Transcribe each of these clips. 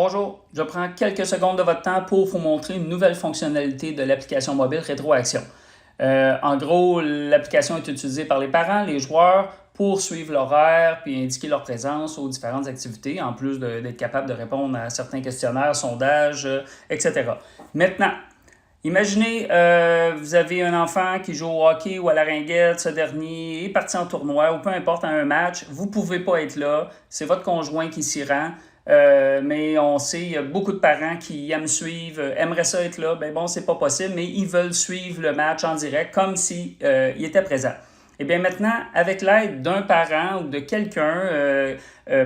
Bonjour, je prends quelques secondes de votre temps pour vous montrer une nouvelle fonctionnalité de l'application mobile Rétroaction. En gros, l'application est utilisée par les parents, les joueurs, pour suivre l'horaire puis indiquer leur présence aux différentes activités, en plus d'être capable de répondre à certains questionnaires, sondages, etc. Maintenant, imaginez, vous avez un enfant qui joue au hockey ou à la ringuette, ce dernier est parti en tournoi ou peu importe, à un match, vous ne pouvez pas être là, c'est votre conjoint qui s'y rend. Mais on sait, il y a beaucoup de parents qui aiment suivre, aimeraient ça être là. Ben bon, c'est pas possible, mais ils veulent suivre le match en direct comme s'il était présent. Et bien maintenant, avec l'aide d'un parent ou de quelqu'un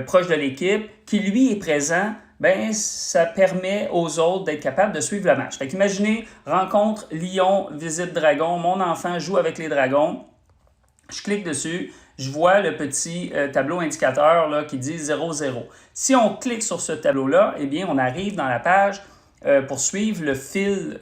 proche de l'équipe qui lui est présent, ben ça permet aux autres d'être capables de suivre le match. Fait qu'imaginez, rencontre Lion, visite Dragon, mon enfant joue avec les dragons. Je clique dessus, je vois le petit tableau indicateur là, qui dit 0,0. Si on clique sur ce tableau-là, eh bien, on arrive dans la page pour suivre le fil,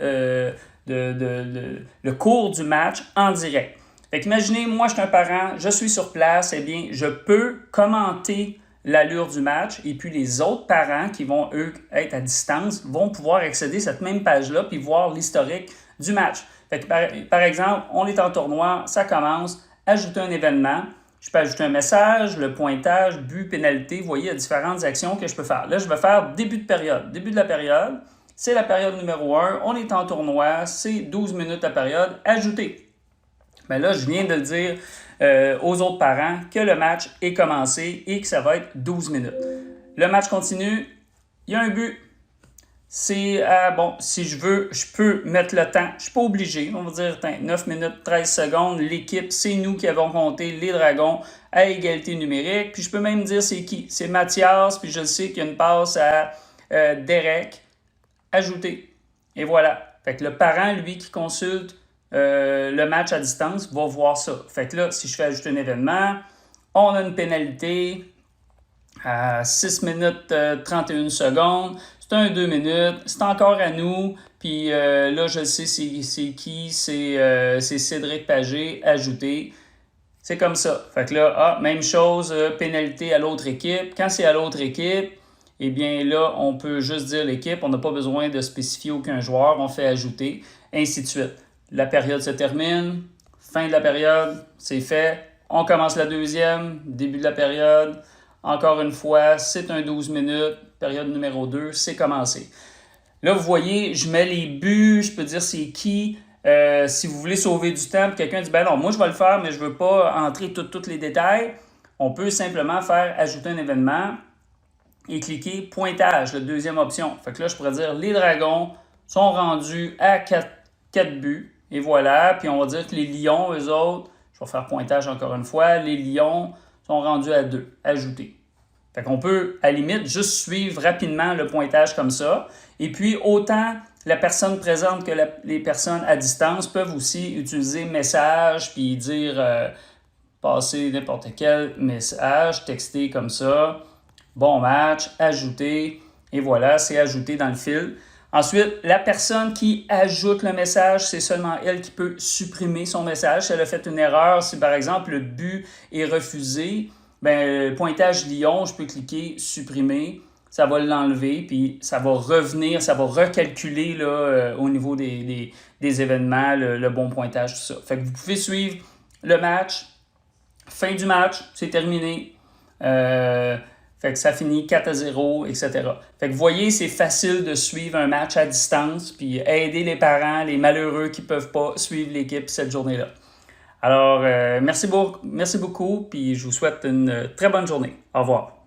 le cours du match en direct. Fait qu'imaginez, moi, je suis un parent, je suis sur place, eh bien, je peux commenter l'allure du match et puis les autres parents qui vont, eux, être à distance, vont pouvoir accéder à cette même page-là puis voir l'historique du match. Fait que par exemple, on est en tournoi, ça commence, ajouter un événement, je peux ajouter un message, le pointage, but, pénalité, vous voyez, il y a différentes actions que je peux faire. Là, je vais faire début de période. Début de la période, c'est la période numéro 1, on est en tournoi, c'est 12 minutes la période, ajouter. Mais là, je viens de le dire aux autres parents que le match est commencé et que ça va être 12 minutes. Le match continue, il y a un but. C'est, bon, si je veux, je peux mettre le temps. Je ne suis pas obligé. On va dire 9 minutes, 13 secondes. L'équipe, c'est nous qui avons compté les dragons à égalité numérique. Puis je peux même dire c'est qui. C'est Mathias, puis je sais qu'il y a une passe à Derek. Ajouter. Et voilà. Fait que le parent, lui, qui consulte le match à distance, va voir ça. Fait que là, si je fais ajouter un événement, on a une pénalité à 6 minutes 31 secondes. C'est un 2 minutes. C'est encore à nous. Puis là, je sais c'est qui. C'est Cédric Pagé, ajouté. C'est comme ça. Fait que là, même chose, pénalité à l'autre équipe. Quand c'est à l'autre équipe, eh bien là, on peut juste dire l'équipe. On n'a pas besoin de spécifier aucun joueur. On fait ajouter, ainsi de suite. La période se termine. Fin de la période, c'est fait. On commence la deuxième, début de la période. Encore une fois, c'est un 12 minutes, période numéro 2, c'est commencé. Là, vous voyez, je mets les buts, je peux dire c'est qui. Si vous voulez sauver du temps, quelqu'un dit, ben non, moi je vais le faire, mais je ne veux pas entrer tous les détails. On peut simplement faire ajouter un événement et cliquer pointage, la deuxième option. Fait que là, je pourrais dire, les dragons sont rendus à 4 buts. Et voilà, puis on va dire que les lions, eux autres, je vais faire pointage encore une fois, les lions sont rendus à 2, ajouter. Fait qu'on peut, à la limite, juste suivre rapidement le pointage comme ça. Et puis, autant la personne présente que les personnes à distance peuvent aussi utiliser message, puis dire, passer n'importe quel message, texter comme ça, bon match, ajouter, et voilà, c'est ajouté dans le fil. Ensuite, la personne qui ajoute le message, c'est seulement elle qui peut supprimer son message. Si elle a fait une erreur, si par exemple le but est refusé, ben, pointage Lyon, je peux cliquer supprimer, ça va l'enlever, puis ça va revenir, ça va recalculer là, au niveau des événements, le bon pointage, tout ça. Fait que vous pouvez suivre le match, fin du match, c'est terminé. Fait que ça finit 4-0, etc. Fait que vous voyez, c'est facile de suivre un match à distance puis aider les parents, les malheureux qui ne peuvent pas suivre l'équipe cette journée-là. Alors, merci beaucoup, puis je vous souhaite une très bonne journée. Au revoir.